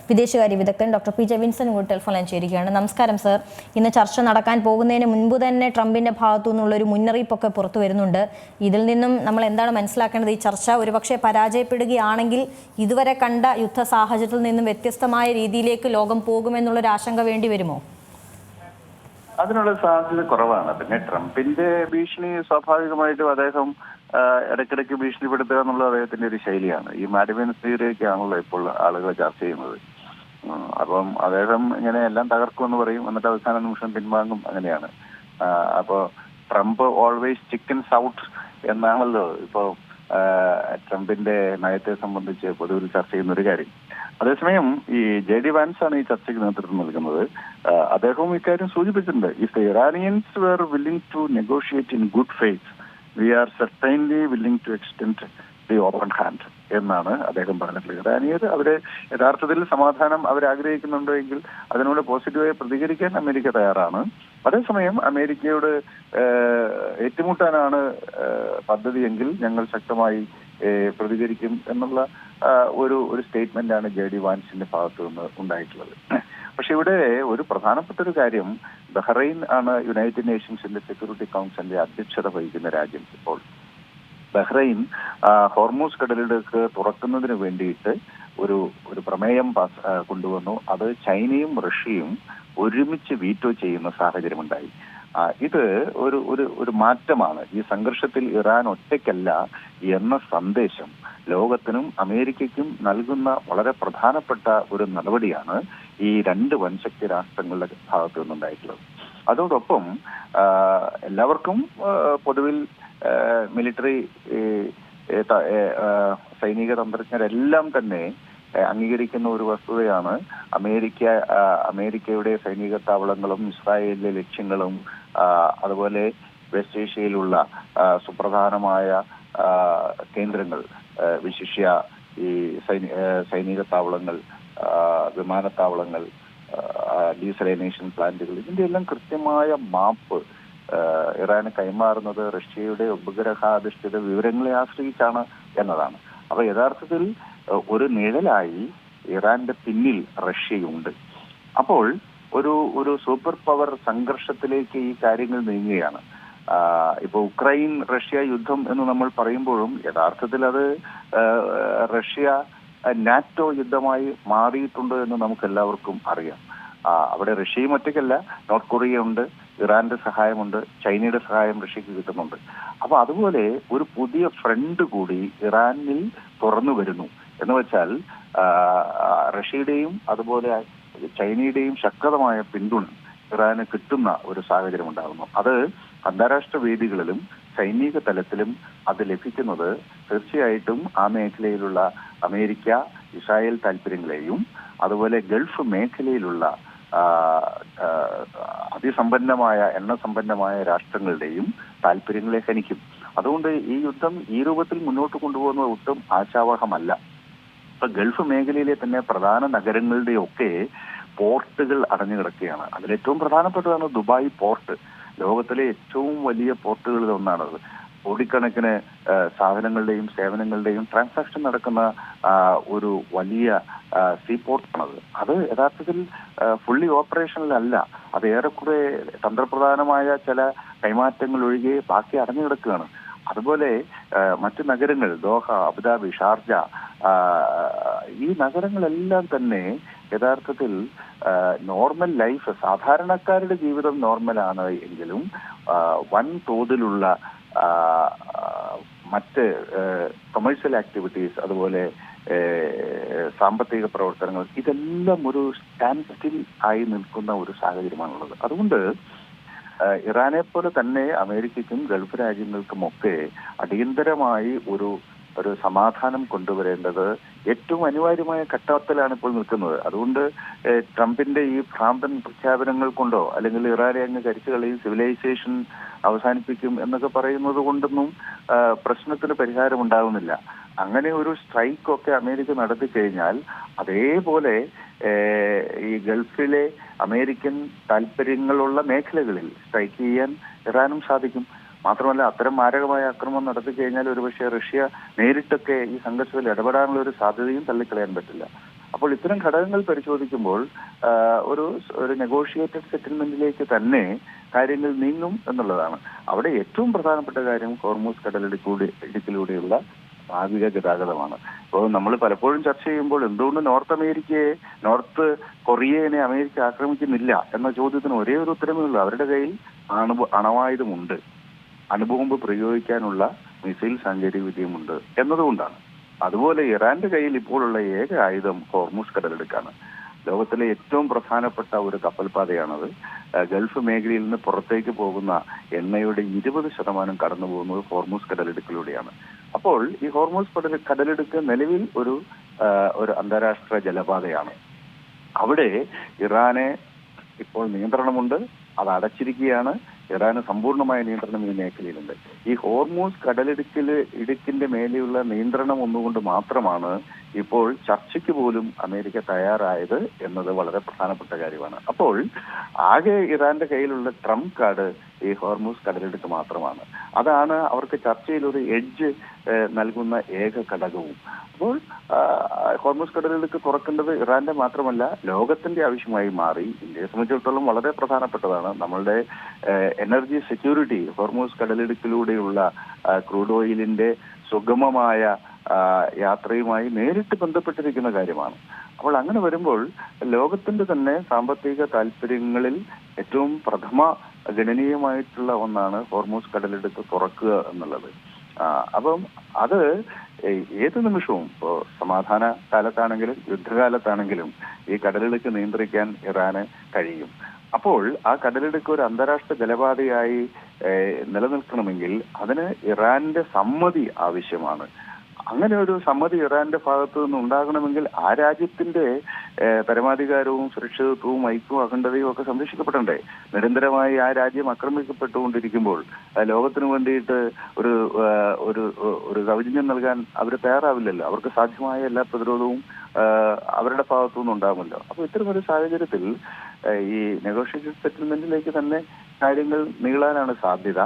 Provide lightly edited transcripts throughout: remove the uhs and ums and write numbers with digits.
വിദേശകാര്യ വിദഗ്ധൻ doctor P J Vincent കൂടി ടെലിഫോൺ ലൈൻ ചേരുകയാണ്. നമസ്കാരം സർ. ഇന്ന് ചർച്ച നടക്കാൻ പോകുന്നതിന് മുൻപ് തന്നെ ട്രംപിന്റെ ഭാഗത്തു നിന്നുള്ളൊരു മുന്നറിയിപ്പൊക്കെ പുറത്തു വരുന്നുണ്ട്. ഇതിൽ നിന്നും നമ്മൾ എന്താണ് മനസ്സിലാക്കേണ്ടത്? ഈ ചർച്ച ഒരുപക്ഷെ പരാജയപ്പെടുകയാണെങ്കിൽ ഇതുവരെ കണ്ട യുദ്ധ സാഹചര്യത്തിൽ നിന്നും വ്യത്യസ്തമായ രീതിയിലേക്ക് ലോകം പോകുമെന്നുള്ളൊരു ആശങ്ക വേണ്ടി വരുമോ? അതിനുള്ള സാധ്യത കുറവാണ്. പിന്നെ ട്രംപിന്റെ ഭീഷണി സ്വാഭാവികമായിട്ടും അദ്ദേഹം ഇടയ്ക്കിടയ്ക്ക് ഭീഷണിപ്പെടുത്തുക എന്നുള്ളത് അദ്ദേഹത്തിന്റെ ഒരു ശൈലിയാണ്. ഈ മാഡിവൻ തിയറിയൊക്കെയാണല്ലോ ഇപ്പോൾ ആളുകൾ ചർച്ച ചെയ്യുന്നത്. അപ്പം അദ്ദേഹം ഇങ്ങനെ എല്ലാം തകർക്കുമെന്ന് പറയും, എന്നിട്ട് അവസാന നിമിഷം പിൻവാങ്ങും, അങ്ങനെയാണ്. അപ്പോൾ ട്രംപ് ഓൾവേസ് ചിക്കൻസ് ഔട്ട് എന്നാണല്ലോ ഇപ്പോൾ ട്രംപിന്റെ നയത്തെ സംബന്ധിച്ച് പൊതുവിൽ ചർച്ച ചെയ്യുന്ന ഒരു കാര്യം. അതേസമയം ഈ JD വാൻസ് ആണ് ഈ ചർച്ചയ്ക്ക് നേതൃത്വം നൽകുന്നത്. അദ്ദേഹവും ഇക്കാര്യം സൂചിപ്പിച്ചിട്ടുണ്ട്. If the Iranians were willing to negotiate in good faith, we are certainly willing to extend the open hand എന്നാണ് അദ്ദേഹം പറഞ്ഞിട്ടുള്ളത്. ഇറാനിയർ അവരെ യഥാർത്ഥത്തിൽ സമാധാനം അവരാഗ്രഹിക്കുന്നുണ്ടോ എങ്കിൽ അതിനോട് പോസിറ്റീവായി പ്രതികരിക്കാൻ അമേരിക്ക തയ്യാറാണ്. അതേസമയം അമേരിക്കയോട് ഏറ്റുമുട്ടാനാണ് പദ്ധതിയെങ്കിൽ ഞങ്ങൾ ശക്തമായി പ്രതികരിക്കും എന്നുള്ള ഒരു സ്റ്റേറ്റ്മെന്റാണ് JD വാൻസിന്റെ ഭാഗത്തു നിന്ന് ഉണ്ടായിട്ടുള്ളത്. പക്ഷെ ഇവിടെ ഒരു പ്രധാനപ്പെട്ട ഒരു കാര്യം, ബഹ്റൈൻ ആണ് യുണൈറ്റഡ് നേഷൻസിന്റെ സെക്യൂരിറ്റി കൗൺസിലിന്റെ അധ്യക്ഷത വഹിക്കുന്ന രാജ്യം. ഇപ്പോൾ ബഹ്റൈൻ ഹോർമൂസ് കടലിടുക്ക് തുറക്കുന്നതിന് വേണ്ടിയിട്ട് ഒരു പ്രമേയം കൊണ്ടുവന്നു. അത് ചൈനയും റഷ്യയും ഒരുമിച്ച് വീറ്റോ ചെയ്യുന്ന സാഹചര്യമുണ്ടായി. ഇത് ഒരു മാറ്റമാണ്. ഈ സംഘർഷത്തിൽ ഇറാൻ ഒറ്റയ്ക്കല്ല എന്ന സന്ദേശം ലോകത്തിനും അമേരിക്കയ്ക്കും നൽകുന്ന വളരെ പ്രധാനപ്പെട്ട ഒരു നടപടിയാണ് ഈ രണ്ട് വൻശക്തി രാഷ്ട്രങ്ങളുടെ ഭാഗത്തു നിന്നുണ്ടായിട്ടുള്ളത്. അതോടൊപ്പം എല്ലാവർക്കും പൊതുവിൽ മിലിറ്ററി സൈനിക തന്ത്രജ്ഞരെല്ലാം തന്നെ അംഗീകരിക്കുന്ന ഒരു വസ്തുതയാണ് അമേരിക്കയുടെ സൈനിക താവളങ്ങളും ഇസ്രായേലിലെ ലക്ഷ്യങ്ങളും അതുപോലെ വെസ്റ്റ് ഏഷ്യയിലുള്ള സുപ്രധാനമായ കേന്ദ്രങ്ങൾ, വിശിഷ്യ ഈ സൈനിക താവളങ്ങൾ, വിമാനത്താവളങ്ങൾ, ഡീസലൈനേഷൻ പ്ലാന്റുകൾ, ഇതിന്റെ എല്ലാം കൃത്യമായ മാപ്പ് ഇറാന് കൈമാറുന്നത് റഷ്യയുടെ ഉപഗ്രഹാധിഷ്ഠിത വിവരങ്ങളെ ആശ്രയിച്ചാണ് എന്നതാണ്. അപ്പൊ യഥാർത്ഥത്തിൽ ഒരു നിഴലായി ഇറാന്റെ പിന്നിൽ റഷ്യയുണ്ട്. അപ്പോൾ ഒരു സൂപ്പർ പവർ സംഘർഷത്തിലേക്ക് ഈ കാര്യങ്ങൾ നീങ്ങുകയാണ്. ഇപ്പൊ ഉക്രൈൻ റഷ്യ യുദ്ധം എന്ന് നമ്മൾ പറയുമ്പോഴും യഥാർത്ഥത്തിൽ അത് റഷ്യ നാറ്റോ യുദ്ധമായി മാറിയിട്ടുണ്ട് എന്ന് നമുക്ക് എല്ലാവർക്കും അറിയാം. അവിടെ റഷ്യയും ഒറ്റയ്ക്കല്ല, നോർത്ത് കൊറിയ ഉണ്ട്, ഇറാന്റെ സഹായമുണ്ട്, ചൈനയുടെ സഹായം റഷ്യക്ക് കിട്ടുന്നുണ്ട്. അപ്പൊ അതുപോലെ ഒരു പുതിയ ഫ്രണ്ട് കൂടി ഇറാനിൽ തുറന്നു വരുന്നു എന്ന് വെച്ചാൽ റഷ്യയുടെയും അതുപോലെ ചൈനയുടെയും ശക്തമായ പിന്തുണ ഇറാന് കിട്ടുന്ന ഒരു സാഹചര്യം ഉണ്ടാകുന്നു. അത് അന്താരാഷ്ട്ര വേദികളിലും സൈനിക തലത്തിലും അത് ലഭിക്കുന്നത് തീർച്ചയായിട്ടും ആ മേഖലയിലുള്ള അമേരിക്ക, ഇസ്രായേൽ താല്പര്യങ്ങളെയും അതുപോലെ ഗൾഫ് മേഖലയിലുള്ള അതിസമ്പന്നമായ എണ്ണസമ്പന്നമായ രാഷ്ട്രങ്ങളുടെയും താല്പര്യങ്ങളെ ഹനിക്കും. അതുകൊണ്ട് ഈ യുദ്ധം ഈ രൂപത്തിൽ മുന്നോട്ട് കൊണ്ടുപോകുന്നത് ഒട്ടും ആശാവഹമല്ല. ഇപ്പൊ ഗൾഫ് മേഖലയിലെ തന്നെ പ്രധാന നഗരങ്ങളുടെയൊക്കെ പോർട്ടുകൾ അടഞ്ഞു കിടക്കുകയാണ്. അതിലേറ്റവും പ്രധാനപ്പെട്ടതാണ് ദുബായ് പോർട്ട്. ലോകത്തിലെ ഏറ്റവും വലിയ പോർട്ടുകളിൽ ഒന്നാണത്. കോടിക്കണക്കിന് സാധനങ്ങളുടെയും സേവനങ്ങളുടെയും ട്രാൻസാക്ഷൻ നടക്കുന്ന ഒരു വലിയ സീപോർട്ടാണത്. അത് യഥാർത്ഥത്തിൽ ഫുള്ളി ഓപ്പറേഷനിലല്ല. അത് ഏറെക്കുറെ തന്ത്രപ്രധാനമായ ചില കൈമാറ്റങ്ങൾ ഒഴികെ ബാക്കി അടഞ്ഞു കിടക്കുകയാണ്. അതുപോലെ മറ്റു നഗരങ്ങൾ, ദോഹ, അബുദാബി, ഷാർജ, ഈ നഗരങ്ങളെല്ലാം തന്നെ യഥാർത്ഥത്തിൽ നോർമൽ ലൈഫ്, സാധാരണക്കാരുടെ ജീവിതം നോർമലാണ് എങ്കിലും വൻ തോതിലുള്ള മറ്റ് കൊമേഴ്സ്യൽ ആക്ടിവിറ്റീസ്, അതുപോലെ സാമ്പത്തിക പ്രവർത്തനങ്ങൾ, ഇതെല്ലാം ഒരു സ്റ്റാൻഡ് സ്റ്റിൽ ആയി നിൽക്കുന്ന ഒരു സാഹചര്യമാണുള്ളത്. അതുകൊണ്ട് ഇറാനെ പോലെ തന്നെ അമേരിക്കയ്ക്കും ഗൾഫ് രാജ്യങ്ങൾക്കുമൊക്കെ അടിയന്തരമായി ഒരു സമാധാനം കൊണ്ടുവരേണ്ടത് ഏറ്റവും അനിവാര്യമായ ഘട്ടത്തിലാണ് ഇപ്പോൾ നിൽക്കുന്നത്. അതുകൊണ്ട് ട്രംപിന്റെ ഈ ഭ്രാന്തൻ പ്രഖ്യാപനങ്ങൾ കൊണ്ടോ അല്ലെങ്കിൽ ഇറാനെ അങ്ങ് കരിച്ചു കളയും, സിവിലൈസേഷൻ അവസാനിപ്പിക്കും എന്നൊക്കെ പറയുന്നത് കൊണ്ടൊന്നും പ്രശ്നത്തിന് പരിഹാരം ഉണ്ടാകുന്നില്ല. അങ്ങനെ ഒരു സ്ട്രൈക്കൊക്കെ അമേരിക്ക നടത്തി കഴിഞ്ഞാൽ അതേപോലെ ഈ ഗൾഫിലെ അമേരിക്കൻ താല്പര്യങ്ങളുള്ള മേഖലകളിൽ സ്ട്രൈക്ക് ചെയ്യാൻ ഇറാനും സാധിക്കും. മാത്രമല്ല അത്തരം മാരകമായ ആക്രമണം നടത്തി കഴിഞ്ഞാൽ ഒരുപക്ഷെ റഷ്യ നേരിട്ടൊക്കെ ഈ സംഘർഷത്തിൽ ഇടപെടാനുള്ള ഒരു സാധ്യതയും തള്ളിക്കളയാൻ പറ്റില്ല. അപ്പോൾ ഇത്തരം ഘടകങ്ങൾ പരിശോധിക്കുമ്പോൾ ഒരു നെഗോഷിയേറ്റഡ് സെറ്റിൽമെന്റിലേക്ക് തന്നെ കാര്യങ്ങൾ നീങ്ങും എന്നുള്ളതാണ്. അവിടെ ഏറ്റവും പ്രധാനപ്പെട്ട കാര്യം ഹോർമൂസ് കടലിടുക്കിലൂടെയുള്ള നാവിക ഗതാഗതമാണ്. അപ്പോൾ നമ്മൾ പലപ്പോഴും ചർച്ച ചെയ്യുമ്പോൾ എന്തുകൊണ്ട് നോർത്ത് കൊറിയനെ അമേരിക്ക ആക്രമിക്കുന്നില്ല എന്ന ചോദ്യത്തിന് ഒരേ ഒരു ഉത്തരമേ ഉള്ളൂ. അവരുടെ കയ്യിൽ അണവായുധമുണ്ട്, അണുബോംബ് പ്രയോഗിക്കാനുള്ള മിസൈൽ സാങ്കേതിക വിദ്യയുമുണ്ട് എന്നതുകൊണ്ടാണ്. അതുപോലെ ഇറാന്റെ കയ്യിൽ ഇപ്പോഴുള്ള ഏക ആയുധം ഹോർമൂസ് കടലിടുക്കാണ്. ലോകത്തിലെ ഏറ്റവും പ്രധാനപ്പെട്ട ഒരു കപ്പൽപാതയാണത്. ഗൾഫ് മേഖലയിൽ നിന്ന് പുറത്തേക്ക് പോകുന്ന എണ്ണയുടെ 20% കടന്നു പോകുന്നത് ഹോർമൂസ് കടലിടുക്കിലൂടെയാണ്. അപ്പോൾ ഈ ഹോർമൂസ് കടലിടുക്ക് നിലവിൽ ഒരു അന്താരാഷ്ട്ര ജലപാതയാണ്. അവിടെ ഇറാന് ഇപ്പോൾ നിയന്ത്രണമുണ്ട്, അത് അടച്ചിരിക്കുകയാണ്. ഇറാന് സമ്പൂർണമായ നിയന്ത്രണം ഈ മേഖലയിലുണ്ട്. ഈ ഹോർമൂസ് ഇടുക്കിന്റെ മേലെയുള്ള നിയന്ത്രണം ഒന്നുകൊണ്ട് മാത്രമാണ് ഇപ്പോൾ ചർച്ചയ്ക്ക് പോലും അമേരിക്ക തയ്യാറായത് എന്നത് വളരെ പ്രധാനപ്പെട്ട കാര്യമാണ്. അപ്പോൾ ആകെ ഇറാന്റെ കയ്യിലുള്ള ട്രംപ് കാർഡ് ഈ ഹോർമൂസ് കടലിടുക്ക് മാത്രമാണ്. അതാണ് അവർക്ക് ചർച്ചയിൽ ഒരു എഡ്ജ് നൽകുന്ന ഏക ഘടകവും. അപ്പോൾ ഹോർമൂസ് കടലിടുക്ക് തുറക്കേണ്ടത് ഇറാന്റെ മാത്രമല്ല ലോകത്തിന്റെ ആവശ്യമായി മാറി. ഇന്ത്യയെ സംബന്ധിച്ചിടത്തോളം വളരെ പ്രധാനപ്പെട്ടതാണ്. നമ്മളുടെ എനർജി സെക്യൂരിറ്റി ഹോർമൂസ് കടലിടുക്കിലൂടെയുള്ള ക്രൂഡ് ഓയിലിന്റെ സുഗമമായ യാത്രയുമായി നേരിട്ട് ബന്ധപ്പെട്ടിരിക്കുന്ന കാര്യമാണ്. അപ്പോൾ അങ്ങനെ വരുമ്പോൾ ലോകത്തിന്റെ തന്നെ സാമ്പത്തിക താല്പര്യങ്ങളിൽ ഏറ്റവും ഗണനീയമായിട്ടുള്ള ഒന്നാണ് ഹോർമൂസ് കടലിടുക്ക് തുറക്കുക എന്നുള്ളത്. അപ്പം അത് ഏത് നിമിഷവും ഇപ്പോൾ സമാധാന കാലത്താണെങ്കിലും യുദ്ധകാലത്താണെങ്കിലും ഈ കടലിടുക്ക് നിയന്ത്രിക്കാൻ ഇറാന് കഴിയും. അപ്പോൾ ആ കടലിടുക്ക് ഒരു അന്താരാഷ്ട്ര ജലപാതയായി നിലനിൽക്കണമെങ്കിൽ അതിന് ഇറാന്റെ സമ്മതി ആവശ്യമാണ്. അങ്ങനെ ഒരു സമ്മതി ഇറാന്റെ ഭാഗത്തു നിന്ന് ഉണ്ടാകണമെങ്കിൽ ആ രാജ്യത്തിന്റെ പരമാധികാരവും സുരക്ഷിതത്വവും ഐക്യവും അഖണ്ഡതയും ഒക്കെ സംരക്ഷിക്കപ്പെടണ്ടേ? നിരന്തരമായി ആ രാജ്യം ആക്രമിക്കപ്പെട്ടുകൊണ്ടിരിക്കുമ്പോൾ ലോകത്തിന് വേണ്ടിയിട്ട് ഒരു സൗജന്യം നൽകാൻ അവർ തയ്യാറാവില്ലല്ലോ. അവർക്ക് സാധ്യമായ എല്ലാ പ്രതിരോധവും അവരുടെ ഭാഗത്തു നിന്ന് ഉണ്ടാകുമല്ലോ. അപ്പൊ ഇത്തരമൊരു സാഹചര്യത്തിൽ ഈ നെഗോഷിയേറ്റഡ് സെറ്റിൽമെന്റിലേക്ക് തന്നെ കാര്യങ്ങൾ നീളാനാണ് സാധ്യത.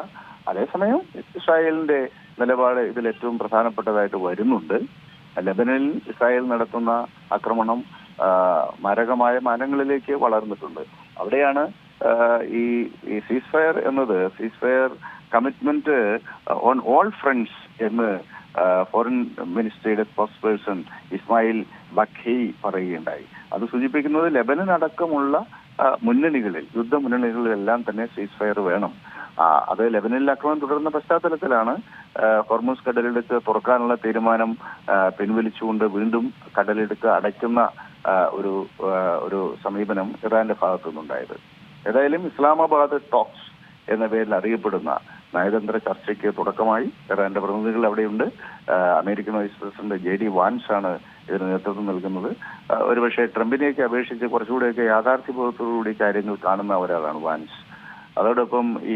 അതേസമയം ഇസ്രായേലിന്റെ നിലപാട് ഇതിൽ ഏറ്റവും പ്രധാനപ്പെട്ടതായിട്ട് വരുന്നുണ്ട്. ലെബനനിൽ ഇസ്രായേൽ നടത്തുന്ന ആക്രമണം മാരകമായ മാനങ്ങളിലേക്ക് വളർന്നിട്ടുണ്ട്. അവിടെയാണ് ഈ സീസ് fire commitment on all friends എന്ന് foreign മിനിസ്ട്രിയുടെ spokes person Ismail Baqi പറയുകയുണ്ടായി. അത് സൂചിപ്പിക്കുന്നത് ലെബനൻ അടക്കമുള്ള യുദ്ധമുന്നണികളിലെല്ലാം തന്നെ സീസ് ഫയർ വേണം. അത് ലെബനനിൽ ആക്രമണം തുടരുന്ന പശ്ചാത്തലത്തിലാണ് ഹോർമൂസ് കടലിടുക്ക് തുറക്കാനുള്ള തീരുമാനം പിൻവലിച്ചുകൊണ്ട് വീണ്ടും കടലിടുക്ക് അടയ്ക്കുന്ന ഒരു സമീപനം ഇറാന്റെ ഭാഗത്തു നിന്നുണ്ടായത്. ഏതായാലും ഇസ്ലാമാബാദ് ടോക്സ് എന്ന പേരിൽ അറിയപ്പെടുന്ന നയതന്ത്ര ചർച്ചയ്ക്ക് തുടക്കമായി. ഇറാന്റെ പ്രതിനിധികൾ അവിടെയുണ്ട്. American vice president JD Vance ആണ് ഇതിന് നേതൃത്വം നൽകുന്നത്. ഒരുപക്ഷെ ട്രംപിനെയൊക്കെ അപേക്ഷിച്ച് കുറച്ചുകൂടെയൊക്കെ യാഥാർത്ഥ്യബോധത്തോടുകൂടി കാര്യങ്ങൾ കാണുന്ന ഒരാളാണ് വാൻസ്. അതോടൊപ്പം ഈ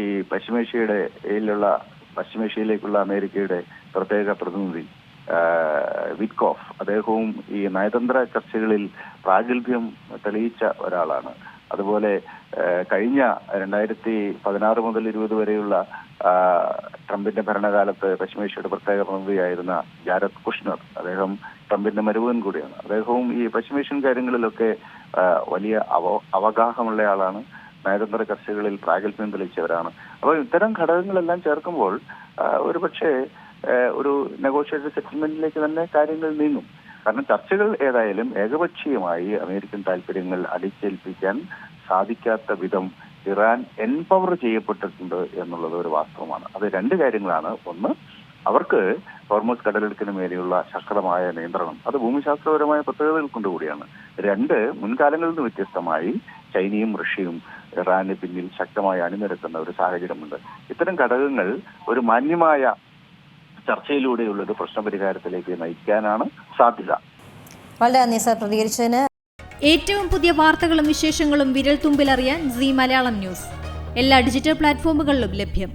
പശ്ചിമേഷ്യയിലേക്കുള്ള അമേരിക്കയുടെ പ്രത്യേക പ്രതിനിധി വിറ്റ്കോഫ്, അദ്ദേഹവും ഈ നയതന്ത്ര ചർച്ചകളിൽ പ്രാഗൽഭ്യം തെളിയിച്ച ഒരാളാണ്. അതുപോലെ കഴിഞ്ഞ 2016 മുതൽ 20 വരെയുള്ള ട്രംപിന്റെ ഭരണകാലത്ത് പശ്ചിമേഷ്യയുടെ പ്രത്യേക പ്രതിനിധിയായിരുന്ന ജാരദ് കുഷ്ണർ, അദ്ദേഹം ട്രംപിന്റെ മരുമകൻ കൂടിയാണ്. അദ്ദേഹവും ഈ പശ്ചിമേഷ്യൻ കാര്യങ്ങളിലൊക്കെ വലിയ അവഗാഹമുള്ള ആളാണ്. നയതന്ത്ര ചർച്ചകളിൽ പ്രാഗൽഭ്യം തെളിയിച്ചവരാണ്. അപ്പോൾ ഇത്തരം ഘടകങ്ങളെല്ലാം ചേർക്കുമ്പോൾ ഒരുപക്ഷെ ഒരു നെഗോഷിയേറ്റഡ് സെറ്റിൽമെന്റിലേക്ക് തന്നെ കാര്യങ്ങൾ നീങ്ങും. കാരണം ചർച്ചകൾ ഏതായാലും ഏകപക്ഷീയമായി അമേരിക്കൻ താല്പര്യങ്ങൾ അടിച്ചേൽപ്പിക്കാൻ സാധിക്കാത്ത വിധം ഇറാൻ എൻപവർ ചെയ്യപ്പെട്ടിട്ടുണ്ട് എന്നുള്ളത് ഒരു വാസ്തവമാണ്. അത് രണ്ട് കാര്യങ്ങളാണ്. ഒന്ന്, അവർക്ക് ഹോർമൂസ് കടലിടുക്കിന് മേലെയുള്ള ശക്തമായ നിയന്ത്രണം, അത് ഭൂമിശാസ്ത്രപരമായ പ്രത്യേകതകൾ കൊണ്ടുകൂടിയാണ്. രണ്ട്, മുൻകാലങ്ങളിൽ നിന്ന് വ്യത്യസ്തമായി ചൈനയും റഷ്യയും ഇറാന് പിന്നിൽ ശക്തമായി അണിനിരക്കുന്ന ഒരു സാഹചര്യമുണ്ട്. ഇത്തരം ഘടകങ്ങൾ ഒരു മാന്യമായ ചർച്ചയിലൂടെയുള്ള ഒരു പ്രശ്നപരിഹാരത്തിലേക്ക് നയിക്കാനാണ് സാധ്യത. വളരെ നന്ദി സർ പ്രതികരിച്ചതിന്. ഏറ്റവും പുതിയ വാർത്തകളും വിശേഷങ്ങളും വിരൽ തുമ്പിലറിയാൻ സീ മലയാളം ന്യൂസ് എല്ലാ ഡിജിറ്റൽ പ്ലാറ്റ്ഫോമുകളിലും ലഭ്യം.